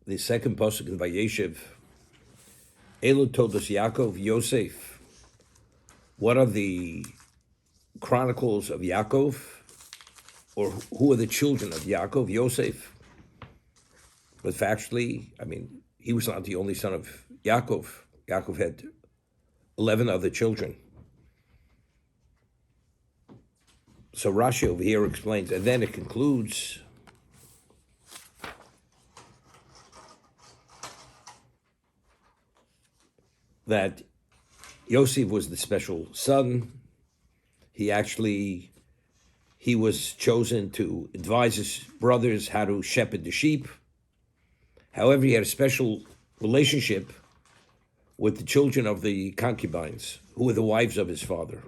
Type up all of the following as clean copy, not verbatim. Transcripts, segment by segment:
the second pasuk in Vayeshev, Elu Todos Yaakov Yosef. What are the chronicles of Yaakov? Or who are the children of Yaakov? Yosef. But factually, he was not the only son of Yaakov. Yaakov had 11 other children. So Rashi over here explains, and then it concludes that Yosef was the special son. He was chosen to advise his brothers how to shepherd the sheep. However, he had a special relationship with the children of the concubines, who were the wives of his father.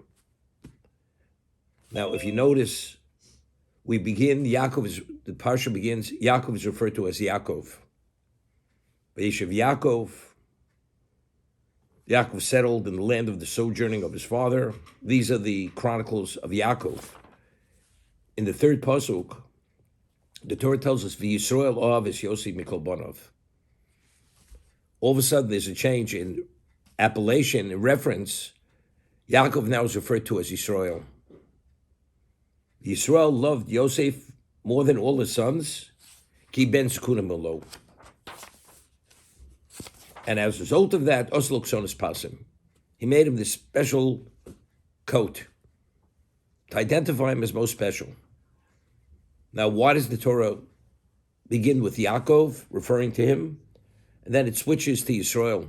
Now, if you notice, the parsha begins, Yaakov is referred to as Yaakov. Vayeshev Yaakov settled in the land of the sojourning of his father. These are the chronicles of Yaakov. In the third pasuk, the Torah tells us, V'Yisrael Ohav es Yosef mikol banav. All of a sudden, there's a change in appellation, in reference. Yaakov now is referred to as Yisrael. Yisrael loved Yosef more than all his sons, ki ben zekunim lo. And as a result of that, Oslok Sonas Pasim, he made him this special coat to identify him as most special. Now, why does the Torah begin with Yaakov, referring to him, and then it switches to Yisrael?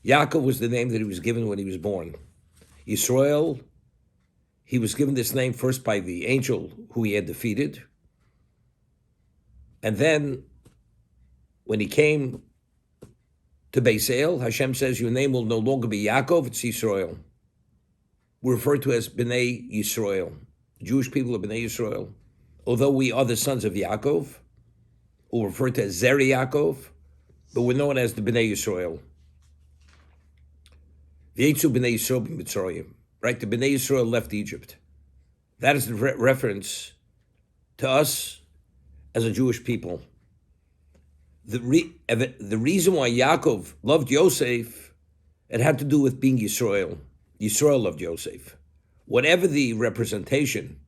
Yaakov was the name that he was given when he was born. Yisrael, he was given this name first by the angel who he had defeated. And then, when he came to Beisel, Hashem says, your name will no longer be Yaakov, it's Yisrael. We're referred to as Bnei Yisrael. The Jewish people are Bnei Yisrael. Although we are the sons of Yaakov, or referred to as Zeri Yaakov, but we're known as the Bnei Yisrael. V'yetzu Bnei Yisrael b'Mitzrayim. Right, the Bnei Yisrael left Egypt. That is the reference to us as a Jewish people. The reason why Yaakov loved Yosef, it had to do with being Yisrael. Yisrael loved Yosef. Whatever the representation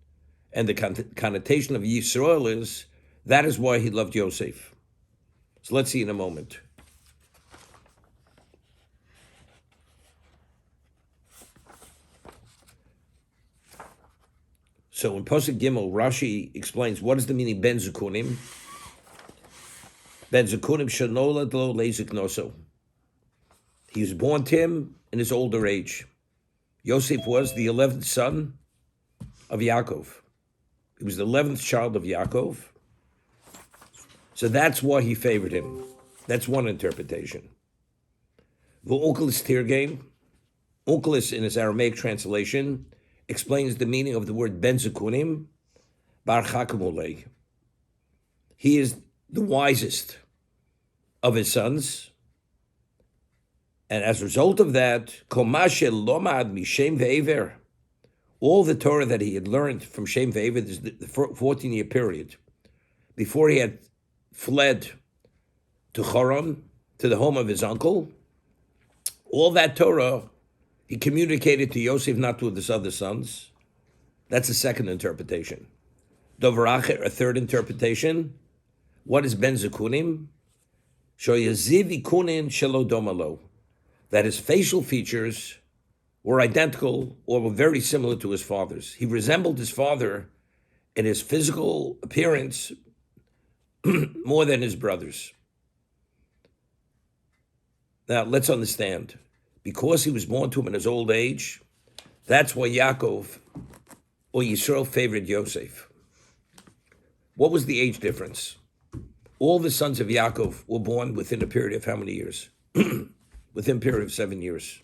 and the connotation of Yisrael is, that is why he loved Yosef. So let's see in a moment. So in Pasuk Gimel, Rashi explains what is the meaning Ben Zekunim. Ben Zekunim shenolad lo leiziknoso. He was born to him in his older age. Yosef was the 11th son of Yaakov. He was the 11th child of Yaakov. So that's why he favored him. That's one interpretation. V'Onkelos Tirgem, Onkelos in his Aramaic translation, explains the meaning of the word Ben Zekunim, Bar Chakim Olei. He is the wisest of his sons. And as a result of that, Kol ma she'lomad mishem ve'ever, all the Torah that he had learned from Shem ve'ever, this is the 14-year period, before he had fled to Choron, to the home of his uncle, all that Torah he communicated to Yosef, not to his other sons. That's a second interpretation. Dover Acher, a third interpretation. What is Ben Zekunim? Shoyaziv ikunin shelo domalo. That his facial features were identical or were very similar to his father's. He resembled his father in his physical appearance more than his brothers. Now, let's understand. Because he was born to him in his old age, that's why Yaakov or Yisrael favored Yosef. What was the age difference? All the sons of Yaakov were born within a period of how many years? Within a period of 7 years.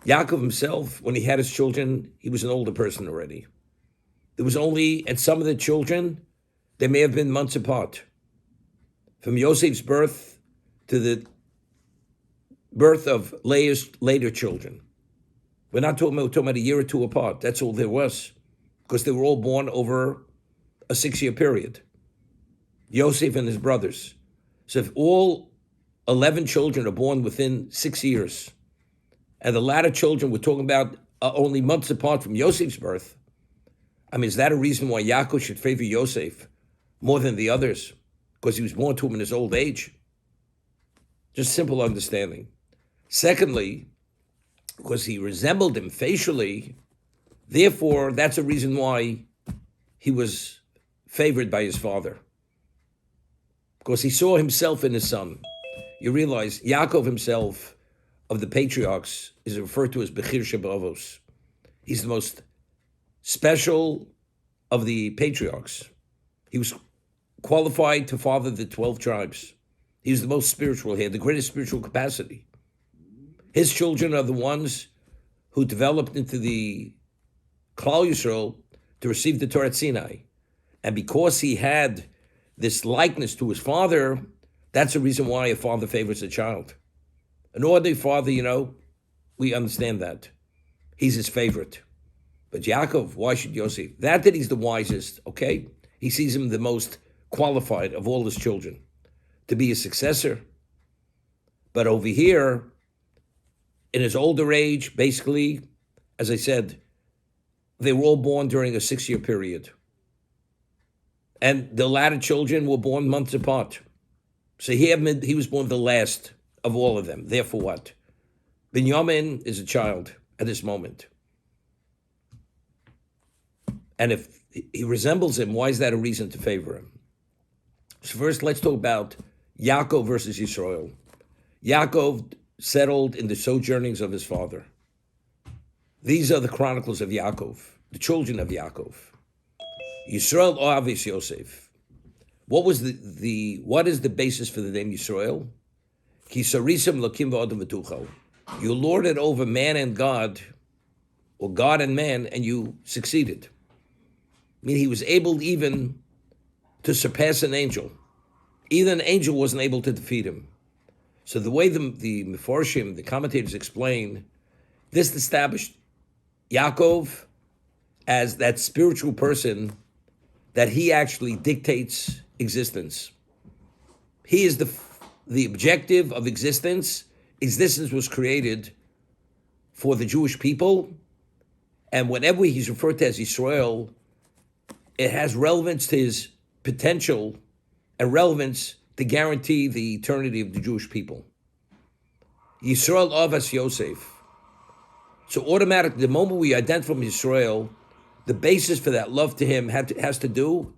Yaakov himself, when he had his children, he was an older person already. There was only, and some of the children, they may have been months apart. From Yosef's birth to the birth of Leah's later children. We're talking about a year or two apart. That's all there was. Because they were all born over a 6-year period. Yosef and his brothers So if all 11 children are born within 6 years, and the latter children we're talking about are only months apart from Yosef's birth, I mean, is that a reason why Yaakov should favor Yosef more than the others? Because he was born to him in his old age? Just simple understanding. Secondly, because he resembled him facially, therefore, that's a reason why he was favored by his father. Because he saw himself in his son. You realize Yaakov himself, of the patriarchs, is referred to as Bechir Shebavos. He's the most special of the patriarchs. He was qualified to father the 12 tribes. He was the most spiritual. He had the greatest spiritual capacity. His children are the ones who developed into the Klal Yisrael to receive the Torah at Sinai. And because he had this likeness to his father, that's the reason why a father favors a child. An ordinary father, we understand that. He's his favorite. But Yaakov, why should Yosef? That he's the wisest, okay? He sees him the most qualified of all his children to be his successor. But over here, in his older age, basically, as I said, they were all born during a 6-year period. And the latter children were born months apart. So he was born the last of all of them. Therefore what? Binyamin is a child at this moment. And if he resembles him, why is that a reason to favor him? So first, let's talk about Yaakov versus Yisrael. Yaakov settled in the sojournings of his father. These are the chronicles of Yaakov, the children of Yaakov. Yisrael Oavis Yosef. What is the basis for the name Yisrael? Kisarisam lakim v'adam v'tuchal. You lorded over man and God, or God and man, and you succeeded. I mean, he was able even to surpass an angel. Even an angel wasn't able to defeat him. So the way the Meforshim, the commentators explain, this established Yaakov as that spiritual person that he actually dictates existence. He is the objective of existence. Existence was created for the Jewish people, and whenever he's referred to as Yisrael, it has relevance to his potential and relevance to guarantee the eternity of the Jewish people. Yisrael Avas Yosef. So automatically, the moment we identify him as Yisrael, the basis for that love to him has to do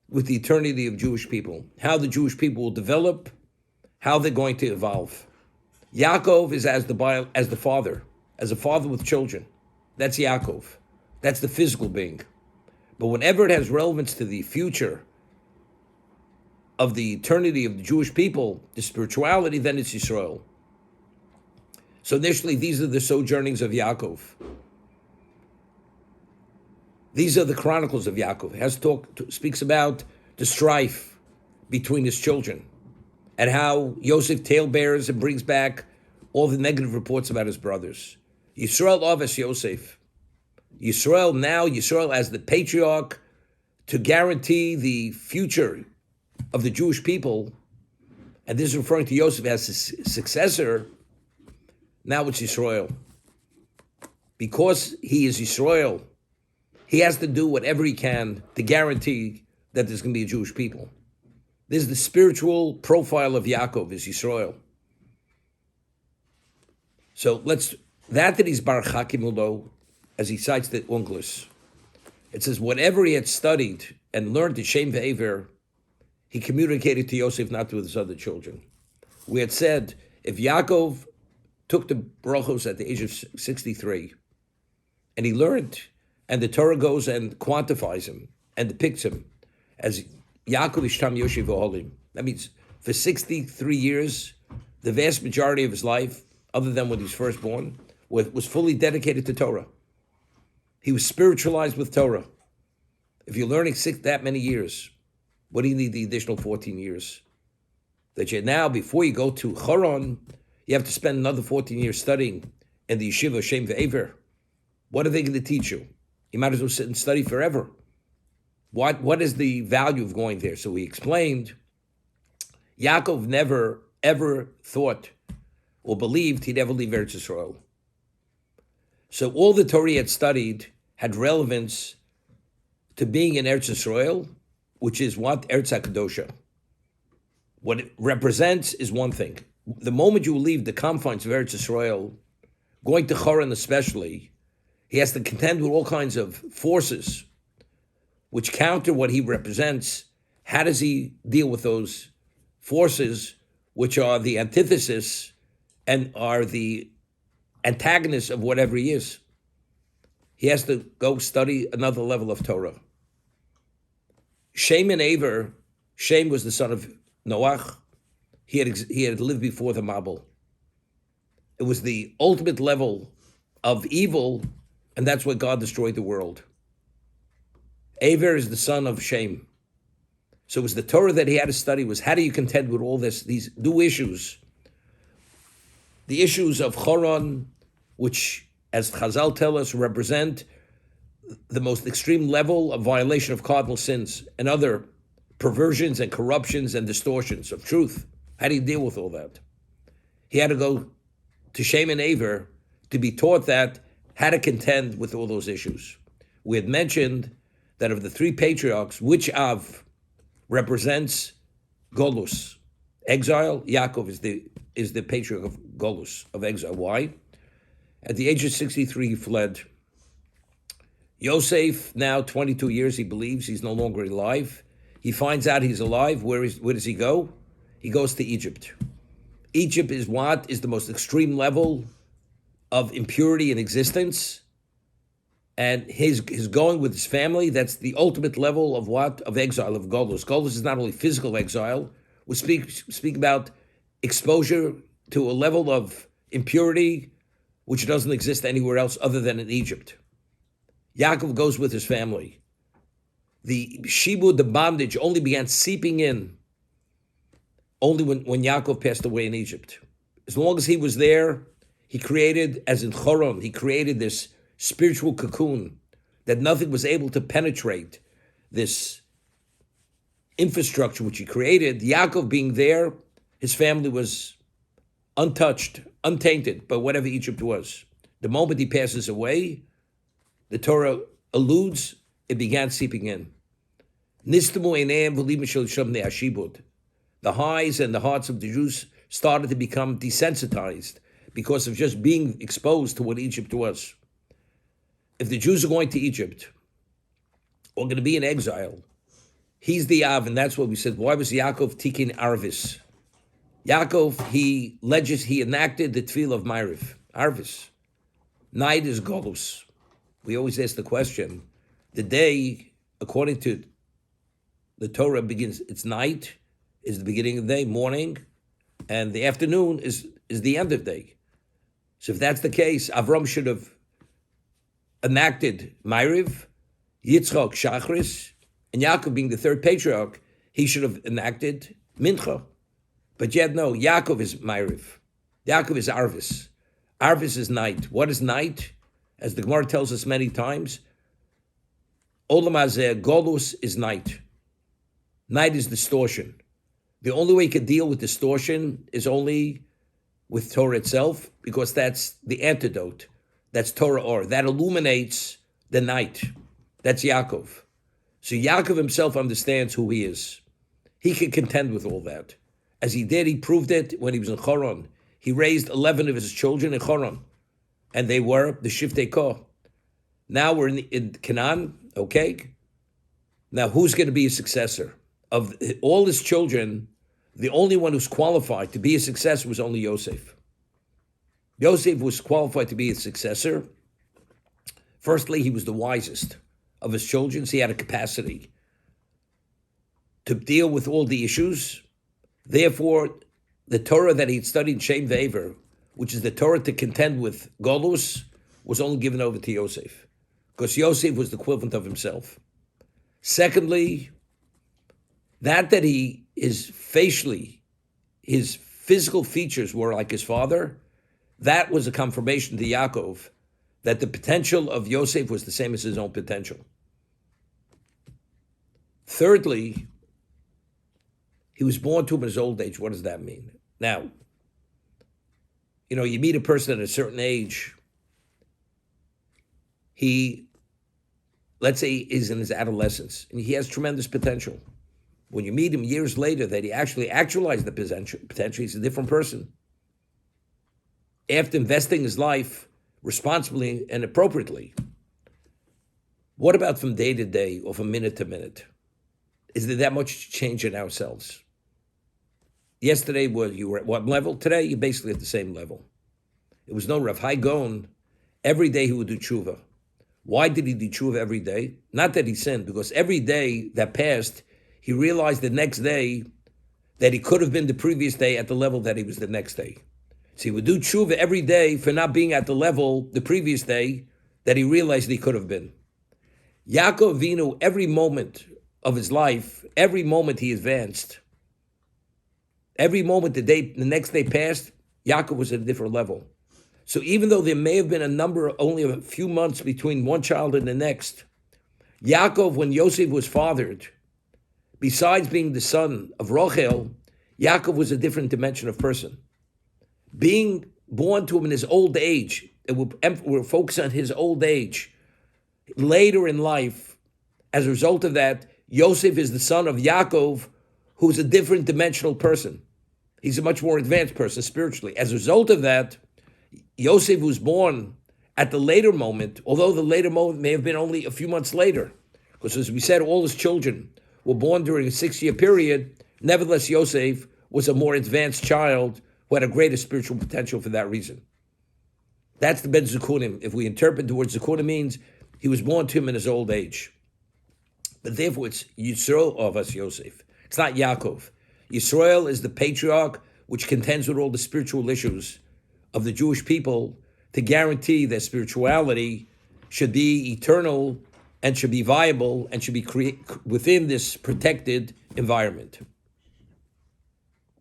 with the eternity of Jewish people, how the Jewish people will develop, how they're going to evolve. Yaakov is as the father, as a father with children. That's Yaakov. That's the physical being. But whenever it has relevance to the future of the eternity of the Jewish people, the spirituality, then it's Yisrael. So initially, these are the sojournings of Yaakov. These are the chronicles of Yaakov. It speaks about the strife between his children and how Yosef talebears and brings back all the negative reports about his brothers. Yisrael Avas Yosef. Yisrael as the patriarch to guarantee the future of the Jewish people, and this is referring to Yosef as his successor. Now it's Yisrael. Because he is Yisrael, he has to do whatever he can to guarantee that there's going to be a Jewish people. This is the spiritual profile of Yaakov, is Yisrael. So that he's Bar Chakimulo, as he cites the Onkelos. It says, whatever he had studied and learned at Shem Ve'ever, he communicated to Yosef, not to his other children. We had said, if Yaakov took the brachos at the age of 63, and he learned, and the Torah goes and quantifies him, and depicts him as Yaakov Ishtam Yoshev Oholim. That means for 63 years, the vast majority of his life, other than when he was first born, was fully dedicated to Torah. He was spiritualized with Torah. If you're learning that many years, what do you need the additional 14 years? That you now, before you go to Choron, you have to spend another 14 years studying in the yeshiva Shem Ve'ever. What are they going to teach you? You might as well sit and study forever. What is the value of going there? So he explained, Yaakov never, ever thought or believed he'd ever leave Eretz Yisrael. So all the Torah he had studied had relevance to being in Eretz Yisrael, which is what? Eretz HaKadosha. What it represents is one thing. The moment you leave the confines of Eretz Yisrael, going to Haran especially, he has to contend with all kinds of forces which counter what he represents. How does he deal with those forces which are the antithesis and are the antagonists of whatever he is? He has to go study another level of Torah. Shem and Aver, Shem was the son of Noach. He had lived before the Mabul. It was the ultimate level of evil, and that's why God destroyed the world. Aver is the son of Shem. So it was the Torah that he had to study was how do you contend with all these new issues? The issues of Choron, which, as Chazal tell us, represent the most extreme level of violation of cardinal sins and other perversions and corruptions and distortions of truth. How do you deal with all that? He had to go to Shem and Aver to be taught that, how to contend with all those issues. We had mentioned that of the three patriarchs, which Av represents Golus, exile. Yaakov is the patriarch of Golus, of exile. Why? At the age of 63, he fled. Yosef, now 22 years, he believes he's no longer alive. He finds out he's alive. Where does he go? He goes to Egypt. Egypt is what? Is the most extreme level of impurity in existence. And his going with his family, that's the ultimate level of what? Of exile, of Golus. Golus is not only physical exile. We speak about exposure to a level of impurity which doesn't exist anywhere else other than in Egypt. Yaakov goes with his family. The shibud, the bondage, only began seeping in only when Yaakov passed away in Egypt. As long as he was there, he created, as in Choron, he created this spiritual cocoon that nothing was able to penetrate, this infrastructure which he created. Yaakov being there, his family was untouched, untainted by whatever Egypt was. The moment he passes away, the Torah alludes, it began seeping in. The eyes and the hearts of the Jews started to become desensitized because of just being exposed to what Egypt was. If the Jews are going to Egypt or going to be in exile, he's the Av, and that's what we said. Why was Yaakov tikin Arvis? Yaakov, he enacted the tefillah of Ma'ariv, Arvis. Night is Golus. We always ask the question, the day, according to the Torah, begins, it's night, is the beginning of the day, morning, and the afternoon is the end of the day. So if that's the case, Avram should have enacted Ma'ariv, Yitzchak Shachris, and Yaakov being the third patriarch, he should have enacted Mincha. But yet no, Yaakov is Ma'ariv. Yaakov is Arvis. Arvis is night. What is night? As the Gemara tells us many times, Olam Hazeh, Golus is night. Night is distortion. The only way you can deal with distortion is only with Torah itself, because that's the antidote. That's Torah Or. That illuminates the night. That's Yaakov. So Yaakov himself understands who he is. He can contend with all that. As he did, he proved it when he was in Choron. He raised 11 of his children in Choron, and they were the Shiftei Koh. Now we're in Canaan, okay? Now who's going to be his successor? Of all his children, the only one who's qualified to be a successor was only Yosef. Yosef was qualified to be his successor. Firstly, he was the wisest of his children, so he had a capacity to deal with all the issues. Therefore, the Torah that he'd studied, Shem Ve'aver, which is the Torah to contend with Golus, was only given over to Yosef, because Yosef was the equivalent of himself. Secondly, that he is facially, his physical features were like his father, that was a confirmation to Yaakov that the potential of Yosef was the same as his own potential. Thirdly, He was born to him in his old age. What does that mean? Now, you meet a person at a certain age. He, let's say, is in his adolescence, and he has tremendous potential. When you meet him years later, that he actually actualized the potential, he's a different person. After investing his life responsibly and appropriately. What about from day to day or from minute to minute? Is there that much change in ourselves? Yesterday, you were at what level? Today, you're basically at the same level. It was no Rav Hai Gaon. Every day he would do tshuva. Why did he do tshuva every day? Not that he sinned, because every day that passed, he realized the next day that he could have been the previous day at the level that he was the next day. So he would do tshuva every day for not being at the level the previous day that he realized he could have been. Yaakov Avinu, every moment of his life, every moment he advanced, every moment the next day passed, Yaakov was at a different level. So even though there may have been only a few months between one child and the next, Yaakov, when Yosef was fathered, besides being the son of Rachel, Yaakov was a different dimension of person. Being born to him in his old age, we're focused on his old age. Later in life, as a result of that, Yosef is the son of Yaakov, who's a different dimensional person. He's a much more advanced person spiritually. As a result of that, Yosef was born at the later moment, although the later moment may have been only a few months later, because as we said, all his children were born during a 6-year period. Nevertheless, Yosef was a more advanced child who had a greater spiritual potential for that reason. That's the Ben Zekunim. If we interpret the word Zekunim means he was born to him in his old age. But therefore, it's Yisrael of us, Yosef. It's not Yaakov. Yisrael is the patriarch which contends with all the spiritual issues of the Jewish people to guarantee that spirituality should be eternal and should be viable and should be within this protected environment.